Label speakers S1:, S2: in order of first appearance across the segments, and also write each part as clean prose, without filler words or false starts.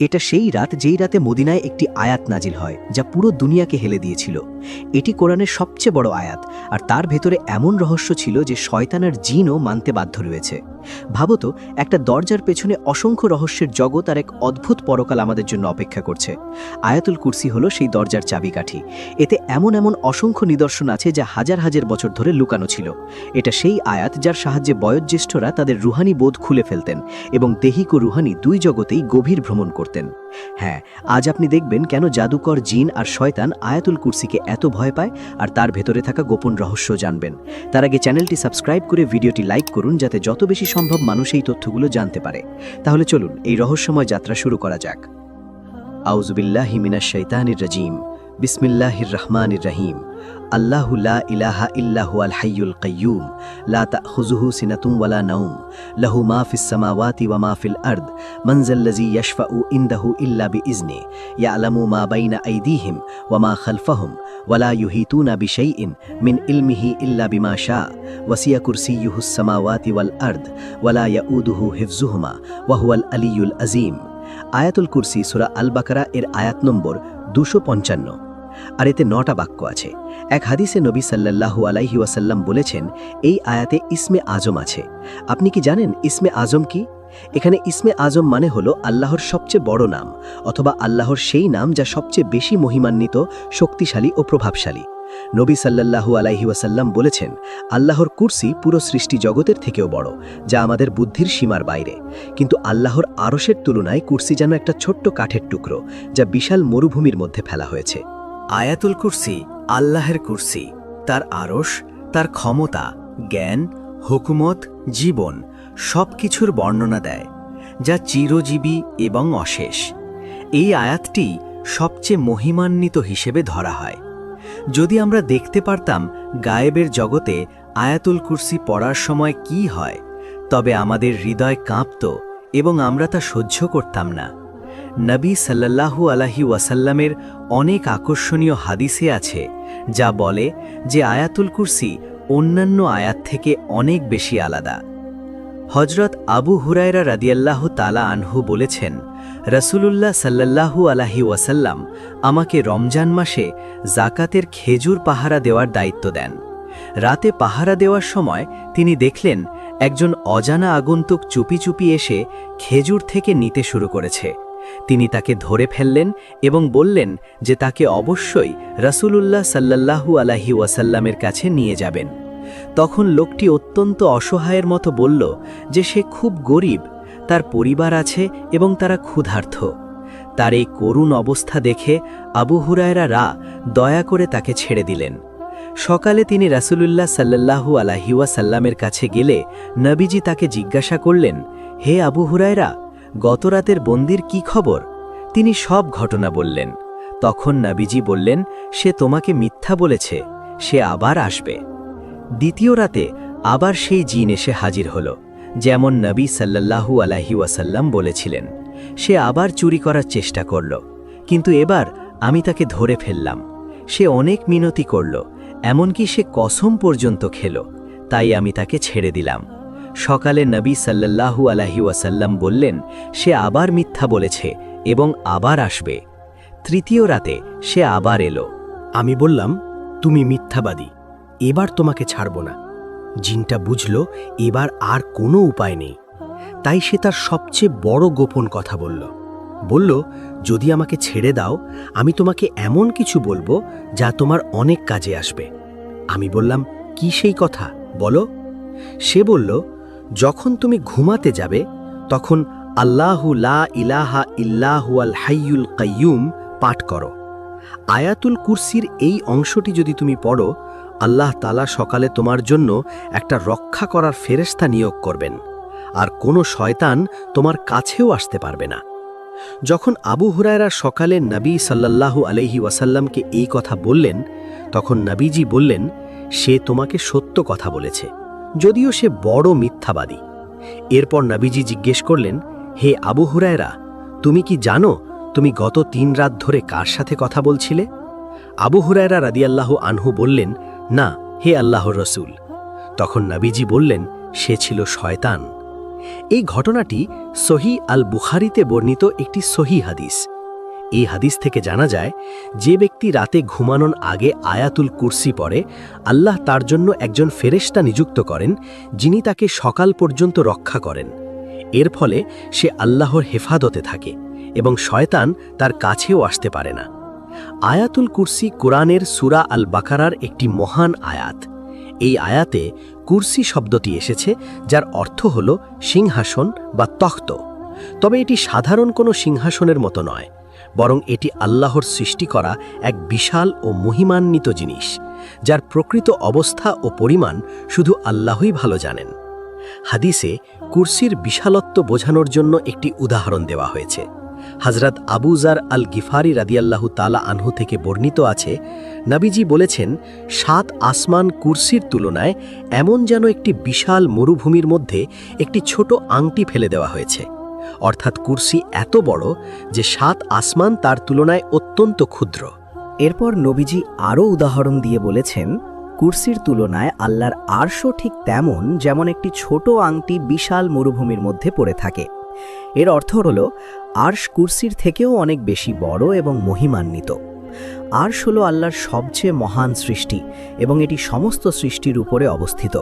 S1: এটা সেই রাত যেই রাতে মদিনায় একটি আয়াত নাজিল হয় যা পুরো দুনিয়াকে হেলে দিয়েছিল। এটি কোরআনের সবচেয়ে বড় আয়াত, আর তার ভেতরে এমন রহস্য ছিল যে শয়তান আর জিনও মানতে বাধ্য রয়েছে। ভাবতো, একটা দরজার পেছনে অসংখ্য রহস্যের জগৎ আর এক অদ্ভুত পরকাল আমাদের জন্য অপেক্ষা করছে। আয়াতুল কুরসি হলো সেই দরজার চাবিকাঠি। এতে এমন এমন অসংখ্য নিদর্শন আছে যা হাজার হাজার বছর ধরে লুকানো ছিল। এটা সেই আয়াত যার সাহায্যে বয়োজ্যেষ্ঠরা তাদের রুহানি বোধ খুলে ফেলতেন এবং দেহিক ও রুহানি দুই জগতেই গভীর ভ্রমণ করতেন। হ্যাঁ, আজ আপনি দেখবেন কেন জাদুকর, জিন আর শয়তান আয়াতুল কুরসিকে এত ভয় পায়, আর তার ভেতরে থাকা গোপন রহস্য জানবেন। তার আগে চ্যানেলটি সাবস্ক্রাইব করে ভিডিওটি লাইক করুন, যাতে যত বেশি সম্ভব মানুষ এই তথ্যগুলো জানতে পারে। তাহলে চলুন এই রহস্যময় যাত্রা শুরু করা যাক। আউযু বিল্লাহি মিনাশ শাইতানির রাজিম। বিসমিল্লাহির রহমানির রহিম। আল্লাহু লা ইলাহা ইল্লা হুয়াল হাইয়ুল কাইয়্যুম লা তাখুযুহু সিনাতুন ওয়ালা নাওম লাহু মা ফিস সামাওয়াতি ওয়া মা ফিল আরদ মান যাল্লাযী ইয়াশফাউ ইনদাহু ইল্লা বিইজনিহি ইয়ালামু মা বাইনা আইদিহিম ওয়া মা খালফাহুম ওয়া লা ইউহিতুনা বিশাইইন মিন ইলমিহি ইল্লা বিমা শা ওয়াসিয়া কুরসিয়্যুহুস সামাওয়াতি ওয়াল আরদ ওয়া লা ইয়াউদুহু হিফযুহুমা ওয়া হুয়াল আলিয়্যুল আযীম। আয়াতুল কুরসি সূরা আল বাকারা এর আয়াত নম্বর 255, আর এতে 9টা বাক্য আছে। এক হাদিসে নবী সাল্লাল্লাহু আলাইহি ওয়াসাল্লাম বলেছেন, এই আয়াতে ইসমে আজম আছে। আপনি কি জানেন ইসমে আজম কি? এখানে ইসমে আজম মানে হলো আল্লাহর সবচেয়ে বড় নাম, অথবা আল্লাহর সেই নাম যা সবচেয়ে বেশি মহিমান্বিত, শক্তিশালী ও প্রভাবশালী। নবী সাল্লাল্লাহু আলাইহি ওয়াসাল্লাম বলেছেন, আল্লাহর কুরসি পুরো সৃষ্টি জগতের থেকেও বড়, যা আমাদের বুদ্ধির সীমার বাইরে। কিন্তু আল্লাহর আরশের তুলনায় কুরসি যেন একটা ছোট্ট কাঠের টুকরো, যা বিশাল মরুভূমির মধ্যে ফেলা হয়েছে।
S2: আয়াতুল কুরসি আল্লাহের কুরসি, তার আরশ, তার ক্ষমতা, জ্ঞান, হুকুমত, জীবন সব কিছুর বর্ণনা দেয়, যা চিরজীবী এবং অশেষ। এই আয়াতটি সবচেয়ে মহিমান্বিত হিসেবে ধরা হয়। যদি আমরা দেখতে পারতাম গায়েবের জগতে আয়াতুল কুরসি পড়ার সময় কি হয়, তবে আমাদের হৃদয় কাঁপত এবং আমরা তা সহ্য করতাম না। নবী সাল্লাল্লাহু আলাইহি ওয়াসাল্লামের অনেক আকর্ষণীয় হাদিসে আছে যা বলে যে আয়াতুল কুরসি অন্যান্য আয়াত থেকে অনেক বেশি আলাদা। হযরত আবু হুরায়রা রাদিয়াল্লাহু তাআলা আনহু বলেছেন, রাসূলুল্লাহ সাল্লাল্লাহু আলাইহি ওয়াসাল্লাম আমাকে রমজান মাসে যাকাতের খেজুর পাহারা দেওয়ার দায়িত্ব দেন। রাতে পাহারা দেওয়ার সময় তিনি দেখলেন একজন অজানা আগন্তুক চুপি চুপি এসে খেজুর থেকে নিতে শুরু করেছে। তিনি তাকে ধরে ফেললেন এবং বললেন যে তাকে অবশ্যই রাসূলুল্লাহ সাল্লাল্লাহু আলাইহি ওয়াসাল্লামের কাছে নিয়ে যাবেন। তখন লোকটি অত্যন্ত অসহায়ের মতো বলল যে সে খুব গরিব, তার পরিবার আছে এবং তারা ক্ষুধার্ত। তার এই করুণ অবস্থা দেখে আবু হুরায়রা দয়া করে তাকে ছেড়ে দিলেন। সকালে তিনি রাসূলুল্লাহ সাল্লাল্লাহু আলাইহি ওয়াসাল্লামের কাছে গেলে নবীজি তাকে জিজ্ঞাসা করলেন, হে আবু হুরায়রা, গতরাতের বন্দির কি খবর? তিনি সব ঘটনা বললেন। তখন নবীজি বললেন, সে তোমাকে মিথ্যা বলেছে, সে আবার আসবে। দ্বিতীয় রাতে আবার সেই জিন এসে হাজির হল, যেমন নবী সাল্লাল্লাহু আলাইহি ওয়াসাল্লাম বলেছিলেন। সে আবার চুরি করার চেষ্টা করল, কিন্তু এবার আমি তাকে ধরে ফেললাম। সে অনেক মিনতি করল, এমনকি সে কসম পর্যন্ত খেল, তাই আমি তাকে ছেড়ে দিলাম। সকালে নবী সাল্লাল্লাহু আলাইহি ওয়াসাল্লাম বললেন, সে আবার মিথ্যা বলেছে এবং আবার আসবে। তৃতীয় রাতে সে আবার এলো।
S3: আমি বললাম, তুমি মিথ্যাবাদী, এবার তোমাকে ছাড়ব না। জিনটা বুঝল এবার আর কোনো উপায় নেই, তাই সে তার সবচেয়ে বড় গোপন কথা বলল, যদি আমাকে ছেড়ে দাও, আমি তোমাকে এমন কিছু বলবো যা তোমার অনেক কাজে আসবে। আমি বললাম, কি সেই কথা, বলো। সে বলল, যখন তুমি ঘুমাতে যাবে তখন আল্লাহু লা ইলাহা ইল্লা হুয়াল হাইয়ুল কাইয়্যুম পাঠ করো। আয়াতুল কুরসির এই অংশটি যদি তুমি পড়ো, আল্লাহ তাআলা সকালে তোমার জন্য একটা রক্ষা করার ফেরেশতা নিয়োগ করবেন, আর কোনো শয়তান তোমার কাছেও আসতে পারবে না। যখন আবু হুরায়রা সকালে নবী সাল্লাল্লাহু আলাইহি ওয়াসাল্লামকে এই কথা বললেন, তখন নবীজি বললেন, সে তোমাকে সত্য কথা বলেছে, যদিও সে বড় মিথ্যাবাদী। এরপর নবীজি জিজ্ঞেস করলেন, হে আবু হুরায়রা, তুমি কি জানো তুমি গত 3 রাত ধরে কার সাথে কথা বলছিলে? আবু হুরায়রা রাদিয়াল্লাহু আনহু বললেন, না হে আল্লাহর রসূল। তখন নবীজি বললেন, সে ছিল শয়তান। এই ঘটনাটি সহি আল বুখারিতে বর্ণিত একটি সহি হাদিস। এই হাদিস থেকে জানা যায়, যে ব্যক্তি রাতে ঘুমানোর আগে আয়াতুল কুরসি পড়ে, আল্লাহ তার জন্য একজন ফেরেশতা নিযুক্ত করেন, যিনি তাকে সকাল পর্যন্ত রক্ষা করেন। এর ফলে সে আল্লাহর হেফাজতে থাকে এবং শয়তান তার কাছেও আসতে পারে না। আয়াতুল কুরসি কোরআনের সূরা আল বাকারার একটি মহান আয়াত। এই আয়াতে কুরসি শব্দটি এসেছে, যার অর্থ হল সিংহাসন বা তখ্ত। তবে এটি সাধারণ কোনো সিংহাসনের মতো নয়, বরং এটি আল্লাহর সৃষ্টি করা এক বিশাল ও মহিমান্বিত জিনিস, যার প্রকৃত অবস্থা ও পরিমাণ শুধু আল্লাহই ভালো জানেন। হাদিসে কুরসির বিশালত্ব বোঝানোর জন্য একটি উদাহরণ দেওয়া হয়েছে। হযরত আবু যার আল গিফারি রাদিয়াল্লাহু তাআলা আনহু থেকে বর্ণিত আছে, নবীজি বলেছেন, 7 আসমান কুরসির তুলনায় এমন যেন একটি বিশাল মরুভূমির মধ্যে একটি ছোট আংটি ফেলে দেওয়া হয়েছে। অর্থাৎ কুরসি এত বড় যে 7 আসমান তার তুলনায় অত্যন্ত ক্ষুদ্র।
S1: এরপর নবীজি আরও উদাহরণ দিয়ে বলেছেন, কুরসির তুলনায় আল্লাহর আরশও ঠিক তেমন যেমন একটি ছোট আংটি বিশাল মরুভূমির মধ্যে পড়ে থাকে। এর অর্থ হল আরশ কুরসির থেকেও অনেক বেশি বড় এবং মহিমান্বিত। আরশ হল আল্লাহর সবচেয়ে মহান সৃষ্টি এবং এটি সমস্ত সৃষ্টির উপরে অবস্থিত।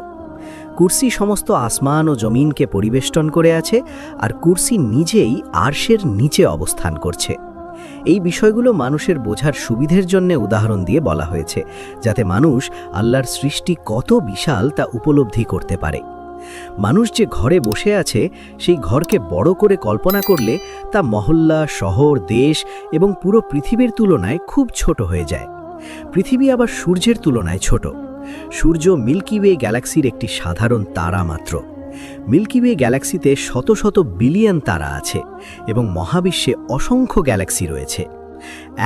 S1: কুরসি সমস্ত আসমান ও জমিনকে পরিবেষ্টন করে আছে, আর কুরসি নিজেই আরশের নিচে অবস্থান করছে। এই বিষয়গুলো মানুষের বোঝার সুবিধের জন্য উদাহরণ দিয়ে বলা হয়েছে, যাতে মানুষ আল্লাহর সৃষ্টি কত বিশাল তা উপলব্ধি করতে পারে। মানুষ যে ঘরে বসে আছে, সেই ঘরকে বড় করে কল্পনা করলে তা মহল্লা, শহর, দেশ এবং পুরো পৃথিবীর তুলনায় খুব ছোট হয়ে যায়। পৃথিবী আবার সূর্যের তুলনায় ছোট। সূর্য মিল্কি ওয়ে গ্যালাক্সির একটি সাধারণ তারা মাত্র। মিল্কি ওয়ে গ্যালাক্সিতে শত শত বিলিয়ন তারা আছে এবং মহাবিশ্বে অসংখ্য গ্যালাক্সি রয়েছে।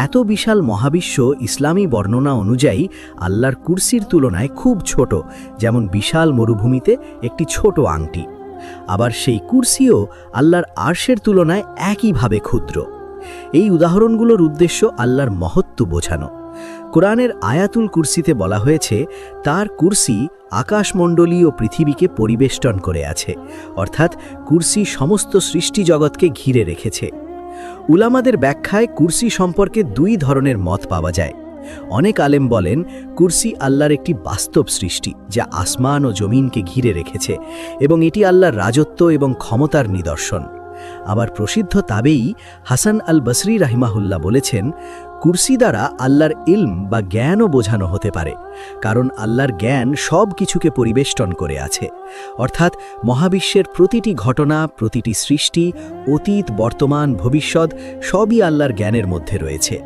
S1: এত বিশাল মহাবিশ্ব ইসলামী বর্ণনা অনুযায়ী আল্লাহর কুরসির তুলনায় খুব ছোট, যেমন বিশাল মরুভূমিতে একটি ছোট আংটি। আবার সেই কুরসিও আল্লাহর আরশের তুলনায় একইভাবে ক্ষুদ্র। এই উদাহরণগুলোর উদ্দেশ্য আল্লাহর মহত্ব বোঝানো। কোরআনের আয়াতুল কুরসিতে বলা হয়েছে, তার কুরসি আকাশমণ্ডলী ও পৃথিবীকে পরিবেষ্টন করে আছে, অর্থাৎ কুরসি সমস্ত সৃষ্টি জগৎকে ঘিরে রেখেছে। উলামাদের ব্যাখ্যায় কুরসি সম্পর্কে 2 ধরনের মত পাওয়া যায়। অনেক আলেম বলেন, কুরসি আল্লাহর একটি বাস্তব সৃষ্টি, যা আসমান ও জমিনকে ঘিরে রেখেছে এবং এটি আল্লাহর রাজত্ব এবং ক্ষমতার নিদর্শন। আবার প্রসিদ্ধ তাবেঈ হাসান আল বসরি রাহিমাহুল্লাহ বলেছেন, কুরসি দ্বারা আল্লাহর ইলম বা জ্ঞানও বোঝানো হতে পারে, কারণ আল্লাহর জ্ঞান সব কিছুকে পরিবেষ্টন করে আছে। অর্থাৎ মহাবিশ্বের প্রতিটি ঘটনা, প্রতিটি সৃষ্টি, অতীত, বর্তমান, ভবিষ্যৎ সবই আল্লাহর জ্ঞানের মধ্যে রয়েছে।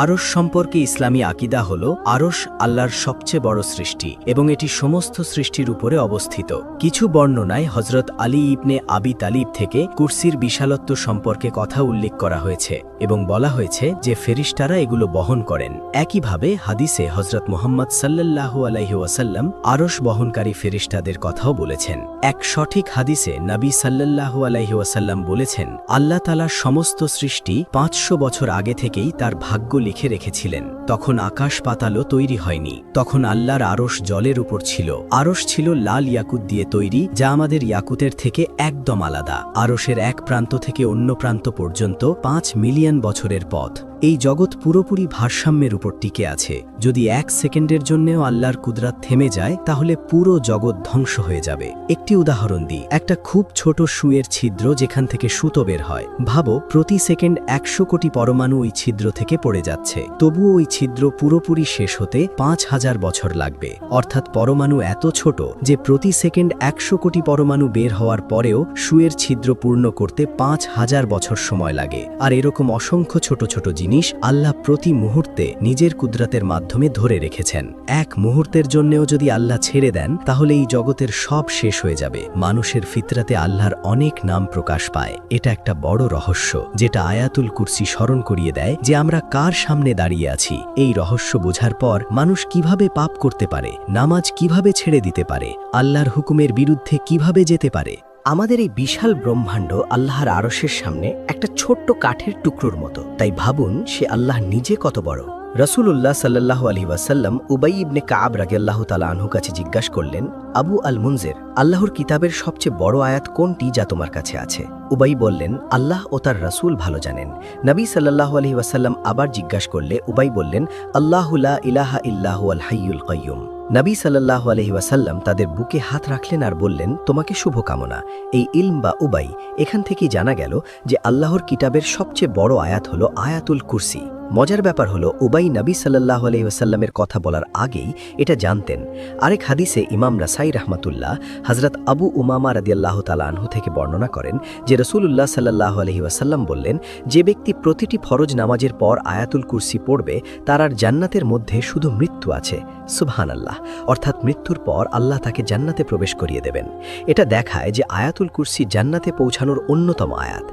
S1: আরশ সম্পর্কে ইসলামী আকিদা হল, আরশ আল্লাহর সবচেয়ে বড় সৃষ্টি এবং এটি সমস্ত সৃষ্টির উপরে অবস্থিত। কিছু বর্ণনায় হযরত আলী ইবনে আবি তালিব থেকে কুরসির বিশালত্ব সম্পর্কে কথা উল্লেখ করা হয়েছে এবং বলা হয়েছে যে ফেরেশতারা এগুলো বহন করেন। একইভাবে হাদিসে হযরত মুহাম্মদ সাল্লাল্লাহু আলাইহি ওয়াসাল্লাম আরশ বহনকারী ফেরেশতাদের কথাও বলেছেন। এক সঠিক হাদিসে নবী সাল্লাল্লাহু আলাইহি ওয়াসাল্লাম বলেছেন, আল্লাহ তাআলার সমস্ত সৃষ্টি 500 বছর আগে থেকেই তার ভাগ্য লিখে রেখেছিলেন। তখন আকাশ পাতালও তৈরি হয়নি। তখন আল্লাহর আরশ জলের উপর ছিল। আরশ ছিল লাল ইয়াকুত দিয়ে তৈরি, যা আমাদের ইয়াকুতের থেকে একদম আলাদা। আরশের এক প্রান্ত থেকে অন্য প্রান্ত পর্যন্ত 5 মিলিয়ন বছরের পথ। এই জগৎ পুরোপুরি ভারসাম্যের উপর টিকে আছে। যদি 1 সেকেন্ডের জন্যও আল্লাহর কুদরত থেমে যায়, তাহলে পুরো জগৎ ধ্বংস হয়ে যাবে। একটি উদাহরণ দিই, একটা খুব ছোট সুইয়ের ছিদ্র যেখান থেকে সুতো বের হয়। ভাবো, প্রতি সেকেন্ড 100 কোটি পরমাণু ওই ছিদ্র থেকে পড়ে যাচ্ছে। তবুও ওই ছিদ্র পুরোপুরি শেষ হতে 5000 বছর লাগবে। অর্থাৎ পরমাণু এত ছোট যে প্রতি সেকেন্ড 100 কোটি পরমাণু বের হওয়ার পরেও সুয়ের ছিদ্র পূর্ণ করতে 5000 বছর সময় লাগে। আর এরকম অসংখ্য ছোট ছোট জিনিস আল্লাহ প্রতি মুহূর্তে নিজের কুদরতের মাধ্যমে ধরে রেখেছেন। এক মুহূর্তের জন্যও যদি আল্লাহ ছেড়ে দেন, তাহলে এই জগতের সব শেষ হয়ে যাবে। মানুষের ফিতরাতে আল্লাহর অনেক নাম প্রকাশ পায়। এটা একটা বড় রহস্য, যেটা আয়াতুল কুরসি স্মরণ করিয়ে দেয় যে আমরা কার সামনে দাঁড়িয়ে আছি। এই রহস্য বোঝার পর মানুষ কিভাবে পাপ করতে পারে, নামাজ কিভাবে ছেড়ে দিতে পারে, আল্লাহর হুকুমের বিরুদ্ধে কিভাবে যেতে পারে। আমাদের এই বিশাল ব্রহ্মাণ্ড আল্লাহর আরশের সামনে একটা ছোট্ট কাঠের টুকরোর মতো। তাই ভাবুন, সে আল্লাহ নিজে কত বড়। রাসূলুল্লাহ সাল্লাল্লাহু আলাইহি ওয়াসাল্লাম উবাই ইবনে কাব রাদিয়াল্লাহু তাআলা আনহু কাছে জিজ্ঞাসা করলেন, আবু আল মুনজির, আল্লাহর কিতাবের সবচেয়ে বড় আয়াত কোনটি যা তোমার কাছে আছে? উবাই বললেন, আল্লাহ ও তার রাসূল ভালো জানেন। নবী সাল্লাল্লাহু আলাইহি ওয়াসাল্লাম আবার জিজ্ঞাসা করলে উবাই বললেন, আল্লাহু লা ইলাহা ইল্লা হুয়াল হাইয়ুল কাইয়ুম। নবী সাল্লাল্লাহু আলাইহি ওয়াসাল্লাম তাদের বুকে হাত রাখলেন আর বললেন, তোমাকে শুভকামনা। এই ইলম বা উবাই, এখান থেকেই জানা গেল যে আল্লাহর কিতাবের সবচেয়ে বড় আয়াত হলো আয়াতুল কুরসি। মজার ব্যাপার হলো উবাই নবী সাল্লাল্লাহু আলাইহি ওয়াসাল্লামের কথা বলার আগেই এটা জানতেন। আরেক হাদিসে ইমাম রাসাই রাহমাতুল্লাহ হযরত আবু উমামা রাদিয়াল্লাহু তাআলা আনহু থেকে বর্ণনা করেন যে রাসূলুল্লাহ সাল্লাল্লাহু আলাইহি ওয়াসাল্লাম বললেন, যে ব্যক্তি প্রতিটি ফরজ নামাজের পর আয়াতুল কুরসি পড়বে তার আর জান্নাতের মধ্যে শুধু মৃত্যু আছে। সুবহানাল্লাহ, অর্থাৎ মৃত্যুর পর আল্লাহ তাকে জান্নাতে প্রবেশ করিয়ে দেবেন। এটা দেখায় যে আয়াতুল কুরসি জান্নাতে পৌঁছানোর অন্যতম আয়াত।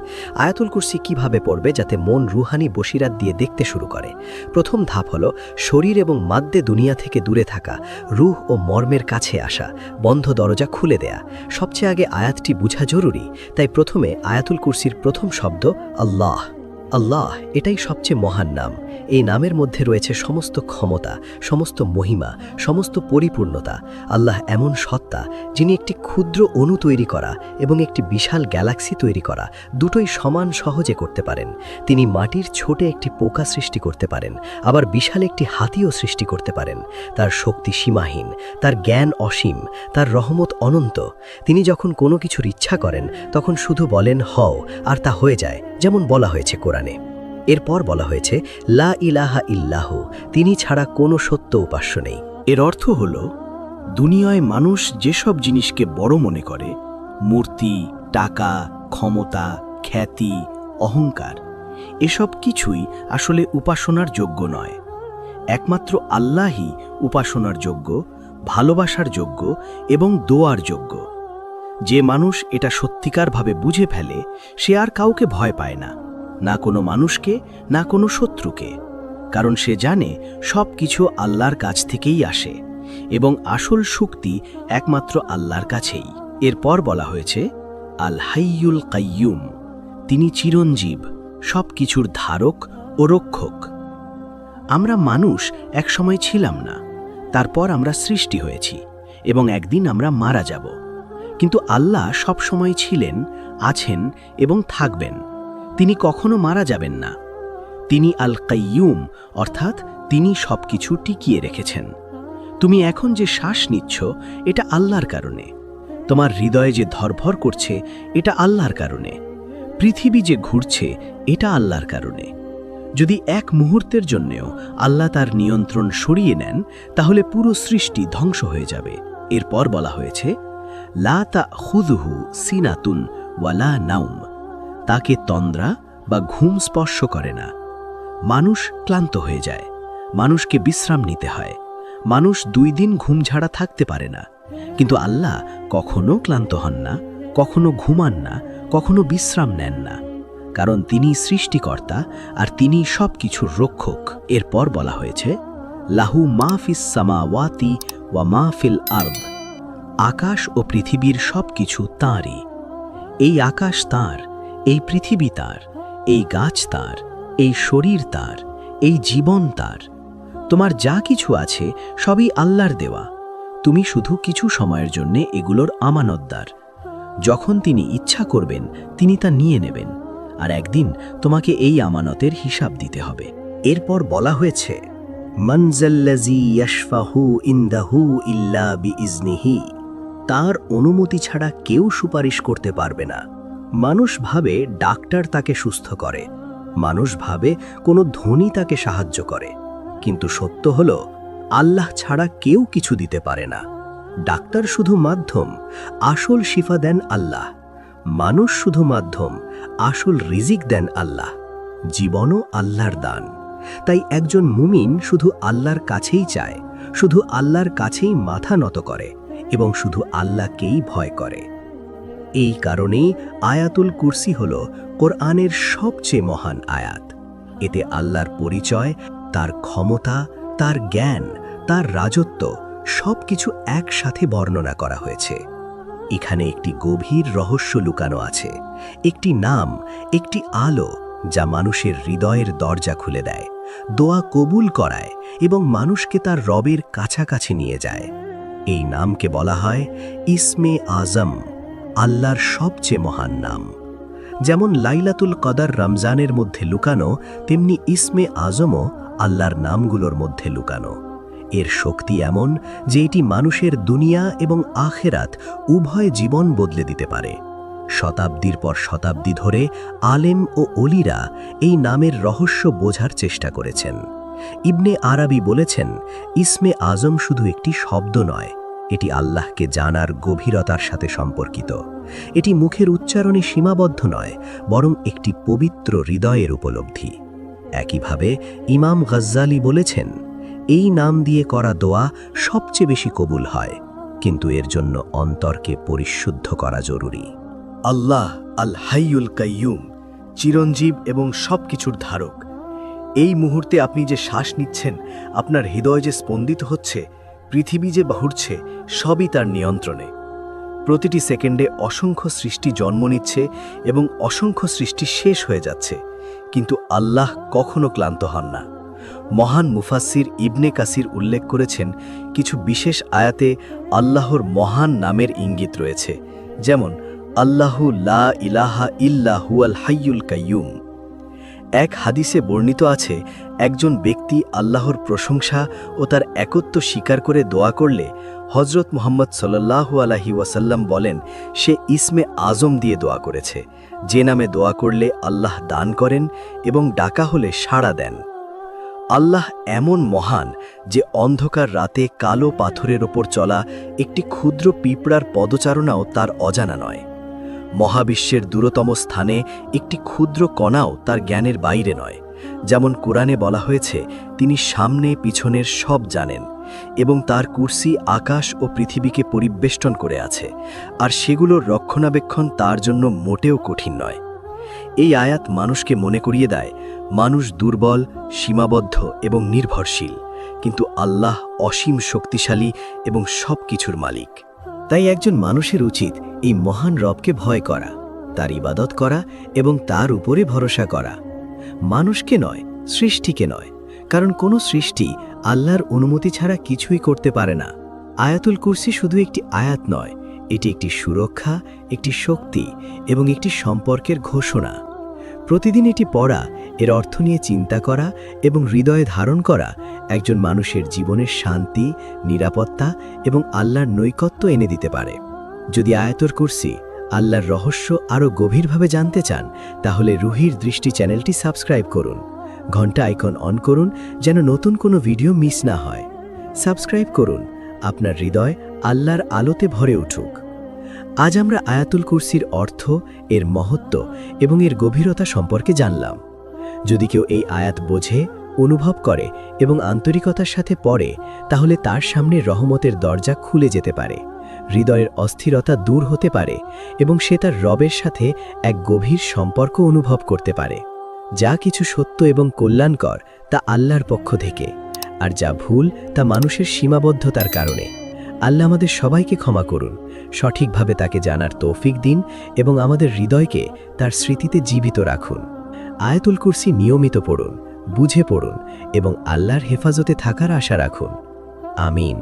S1: আয়াতুল কুরসি কিভাবে পড়বে যাতে মন রুহানি বশিরাত দিয়ে দেখতে শুরু করে? প্রথম ধাপ হলো শরীর এবং মাদ্দে দুনিয়া থেকে দূরে থাকা, রূহ ও মর্মের কাছে আসা, বন্ধ দরজা খুলে দেয়া। সবচেয়ে আগে আয়াতটি বোঝা জরুরি, তাই প্রথমে আয়াতুল কুরসির প্রথম শব্দ আল্লাহ। আল্লাহ এটাই সবচেয়ে মহান নাম। এই নামের মধ্যে রয়েছে সমস্ত ক্ষমতা, সমস্ত মহিমা, সমস্ত পরিপূর্ণতা। আল্লাহ এমন সত্তা যিনি একটি ক্ষুদ্র অণু তৈরি করা এবং একটি বিশাল গ্যালাক্সি তৈরি করা দুটোই সমান সহজে করতে পারেন। তিনি মাটির ছোটে একটি পোকা সৃষ্টি করতে পারেন, আবার বিশাল একটি হাতিও সৃষ্টি করতে পারেন। তার শক্তি সীমাহীন, তার জ্ঞান অসীম, তার রহমত অনন্ত। তিনি যখন কোনো কিছুর ইচ্ছা করেন তখন শুধু বলেন হও, আর তা হয়ে যায়, যেমন বলা হয়েছে কোরআনে। এরপর বলা হয়েছে লা ইলাহা ইল্লাহু, তিনি ছাড়া কোনো সত্য উপাস্য নেই।
S3: এর অর্থ হল দুনিয়ায় মানুষ যেসব জিনিসকে বড় মনে করে, মূর্তি, টাকা, ক্ষমতা, খ্যাতি, অহংকার, এসব কিছুই আসলে উপাসনার যোগ্য নয়। একমাত্র আল্লাহই উপাসনার যোগ্য, ভালোবাসার যোগ্য এবং দোয়ার যোগ্য। যে মানুষ এটা সত্যিকারভাবে বুঝে ফেলে সে আর কাউকে ভয় পায় না, না কোনো মানুষকে, না কোনো শত্রুকে, কারণ সে জানে সব কিছু আল্লাহর কাছ থেকেই আসে এবং আসল শক্তি একমাত্র আল্লাহর কাছেই। এরপর বলা হয়েছে আল হাইয়ুল কাইয়ুম, তিনি চিরঞ্জীব, সব কিছুর ধারক ও রক্ষক। আমরা মানুষ একসময় ছিলাম না, তারপর আমরা সৃষ্টি হয়েছি এবং একদিন আমরা মারা যাব, কিন্তু আল্লাহ সব সময় ছিলেন, আছেন এবং থাকবেন। তিনি কখনো মারা যাবেন না। তিনি আল কাইয়ুম, অর্থাৎ তিনি সবকিছু টিকিয়ে রেখেছেন। তুমি এখন যে শ্বাস নিচ্ছ এটা আল্লাহর কারণে, তোমার হৃদয়ে যে ধরভর করছে এটা আল্লাহর কারণে, পৃথিবী যে ঘুরছে এটা আল্লাহর কারণে। যদি এক মুহূর্তের জন্যেও আল্লাহ তার নিয়ন্ত্রণ সরিয়ে নেন তাহলে পুরো সৃষ্টি ধ্বংস হয়ে যাবে। এরপর বলা হয়েছে লা তাখুযুহু সিনাতুন ওয়ালা নাওম, তাকে তন্দ্রা বা ঘুম স্পর্শ করে না। মানুষ ক্লান্ত হয়ে যায়, মানুষকে বিশ্রাম নিতে হয়, মানুষ 2 দিন ঘুম ছাড়া থাকতে পারে না, কিন্তু আল্লাহ কখনো ক্লান্ত হন না, কখনো ঘুমান না, কখনো বিশ্রাম নেন না, কারণ তিনি সৃষ্টিকর্তা আর তিনি সব কিছুর রক্ষক। এরপর বলা হয়েছে লাহু মা ফিস সামাওয়াতি ওয়া মা ফিল আরদ, আকাশ ও পৃথিবীর সব কিছু তাঁরই। এই আকাশ তাঁর, এই পৃথিবী তাঁর, এই গাছ তাঁর, এই শরীর তাঁর, এই জীবন তাঁর। তোমার যা কিছু আছে সবই আল্লাহর দেওয়া, তুমি শুধু কিছু সময়ের জন্য এগুলোর আমানতদার। যখন তিনি ইচ্ছা করবেন তিনি তা নিয়ে নেবেন, আর একদিন তোমাকে এই আমানতের হিসাব দিতে হবে। এরপর বলা হয়েছে মানজাল্লাযী ইয়াশফাহু ইনদাহু ইল্লা বিইজনিহি, তার অনুমতি ছাড়া কেউ সুপারিশ করতে পারবে না। মানুষ ভাবে ডাক্তার তাকে সুস্থ করে, মানুষ ভাবে কোনো ধনী তাকে সাহায্য করে, কিন্তু সত্য হলো আল্লাহ ছাড়া কেউ কিছু দিতে পারে না। ডাক্তার শুধু মাধ্যম, আসল শিফা দেন আল্লাহ। মানুষ শুধু মাধ্যম, আসল রিজিক দেন আল্লাহ। জীবনও আল্লাহর দান। তাই একজন মুমিন শুধু আল্লাহর কাছেই চায়, শুধু আল্লাহর কাছেই মাথা নত করে এবং শুধু আল্লাহকেই ভয় করে। এই কারণেই আয়াতুল কুরসি হল কোরআনের সবচেয়ে মহান আয়াত। এতে আল্লাহর পরিচয়, তার ক্ষমতা, তার জ্ঞান, তার রাজত্ব সবকিছু একসাথে বর্ণনা করা হয়েছে। এখানে একটি গভীর রহস্য লুকানো আছে, একটি নাম, একটি আলো যা মানুষের হৃদয়ের দরজা খুলে দেয়, দোয়া কবুল করায় এবং মানুষকে তার রবের কাছাকাছি নিয়ে যায়। এই নামকে বলা হয় ইসমে আজম, আল্লাহর সবচেয়ে মহান নাম। যেমন লাইলাতুল কদর রমজানের মধ্যে লুকানো, তেমনি ইসমে আজমও আল্লাহর নামগুলোর মধ্যে লুকানো। এর শক্তি এমন যে এটি মানুষের দুনিয়া এবং আখেরাত উভয় জীবন বদলে দিতে পারে। শতাব্দীর পর শতাব্দী ধরে আলেম ও অলিরা এই নামের রহস্য বোঝার চেষ্টা করেছেন। ইবনে আরাবী বলেছেন, ইসমে আজম শুধু একটি শব্দ নয়, এটি আল্লাহকে জানার গভীরতার সাথে সম্পর্কিত। এটি মুখের উচ্চারণে সীমাবদ্ধ নয়, বরং একটি পবিত্র হৃদয়ের উপলব্ধি। একইভাবে ইমাম গজ্জালি বলেছেন, এই নাম দিয়ে করা দোয়া সবচেয়ে বেশি কবুল হয়, কিন্তু এর জন্য অন্তরকে পরিশুদ্ধ করা জরুরি।
S2: আল্লাহ আল হাইয়ুল কাইয়ুম, চিরঞ্জীব এবং সবকিছুর ধারক। এই মুহূর্তে আপনি যে শ্বাস নিচ্ছেন, আপনার হৃদয় যে স্পন্দিত হচ্ছে, পৃথিবী যে ঘুরছে, সবই তার নিয়ন্ত্রণে। প্রতিটি সেকেন্ডে অসংখ্য সৃষ্টি জন্ম নিচ্ছে এবং অসংখ্য সৃষ্টি শেষ হয়ে যাচ্ছে, কিন্তু আল্লাহ কখনো ক্লান্ত হন না। মহান মুফাসসির ইবনে কাসির উল্লেখ করেছেন, কিছু বিশেষ আয়াতে আল্লাহর মহান নামের ইঙ্গিত রয়েছে, যেমন আল্লাহু লা ইলাহা ইল্লা হুয়াল হাইয়ুল কাইয়ুম। এক হাদিসে বর্ণিত আছে, একজন ব্যক্তি আল্লাহর প্রশংসা ও তার একত্ব স্বীকার করে দোয়া করলে হজরত মুহাম্মদ সাল্লাল্লাহু আলাইহি ওয়াসাল্লাম বলেন, সে ইসমে আজম দিয়ে দোয়া করেছে, যে নামে দোয়া করলে আল্লাহ দান করেন এবং ডাকা হলে সাড়া দেন। আল্লাহ এমন মহান যে অন্ধকার রাতে কালো পাথরের ওপর চলা একটি ক্ষুদ্র পিঁপড়ার পদচারণাও তার অজানা নয়। মহাবিশ্বের দূরতম স্থানে একটি ক্ষুদ্র কণাও তার জ্ঞানের বাইরে নয়। যেমন কোরআনে বলা হয়েছে, তিনি সামনে পিছনের সব জানেন এবং তার কুরসি আকাশ ও পৃথিবীকে পরিবেষ্টন করে আছে, আর সেগুলোর রক্ষণাবেক্ষণ তার জন্য মোটেও কঠিন নয়। এই আয়াত মানুষকে মনে করিয়ে দেয়, মানুষ দুর্বল, সীমাবদ্ধ এবং নির্ভরশীল, কিন্তু আল্লাহ অসীম শক্তিশালী এবং সব কিছুর মালিক।
S3: তাই একজন মানুষের উচিত এই মহান রবকে ভয় করা, তার ইবাদত করা এবং তার উপরে ভরসা করা। মানুষকে নয়, সৃষ্টিকে নয়, কারণ কোনো সৃষ্টি আল্লাহর অনুমতি ছাড়া কিছুই করতে পারে না। আয়াতুল কুরসি শুধু একটি আয়াত নয়, এটি একটি সুরক্ষা, একটি শক্তি এবং একটি সম্পর্কের ঘোষণা। প্রতিদিন এটি পড়া, এর অর্থ নিয়ে চিন্তা করা এবং হৃদয়ে ধারণ করা একজন মানুষের জীবনের শান্তি, নিরাপত্তা এবং আল্লাহর নৈকট্য এনে দিতে পারে। যদি আয়াতুল কুরসি, আল্লাহর রহস্য আরও গভীরভাবে জানতে চান, তাহলে রুহির দৃষ্টি চ্যানেলটি সাবস্ক্রাইব করুন, ঘন্টা আইকন অন করুন যেন নতুন কোনো ভিডিও মিস না হয়। সাবস্ক্রাইব করুন, আপনার হৃদয় আল্লাহর আলোতে ভরে উঠুক। আজ আমরা আয়াতুল কুরসির অর্থ, এর মহত্ব এবং এর গভীরতা সম্পর্কে জানলাম। যদি কেউ এই আয়াত বোঝে, অনুভব করে এবং আন্তরিকতার সাথে পড়ে, তাহলে তার সামনে রহমতের দরজা খুলে যেতে পারে, হৃদয়ের অস্থিরতা দূর হতে পারে এবং সে তার রবের সাথে এক গভীর সম্পর্ক অনুভব করতে পারে। যা কিছু সত্য এবং কল্যাণকর তা আল্লাহর পক্ষ থেকে, আর যা ভুল তা মানুষের সীমাবদ্ধতার কারণে। আল্লাহ আমাদের সবাইকে ক্ষমা করুন, সঠিকভাবে তাকে জানার তৌফিক দিন এবং আমাদের হৃদয়কে তার স্মৃতিতে জীবিত রাখুন। আয়াতুল কুরসি নিয়মিত পড়ুন, বুঝে পড়ুন এবং আল্লাহর হেফাজতে থাকার আশা রাখুন। আমিন।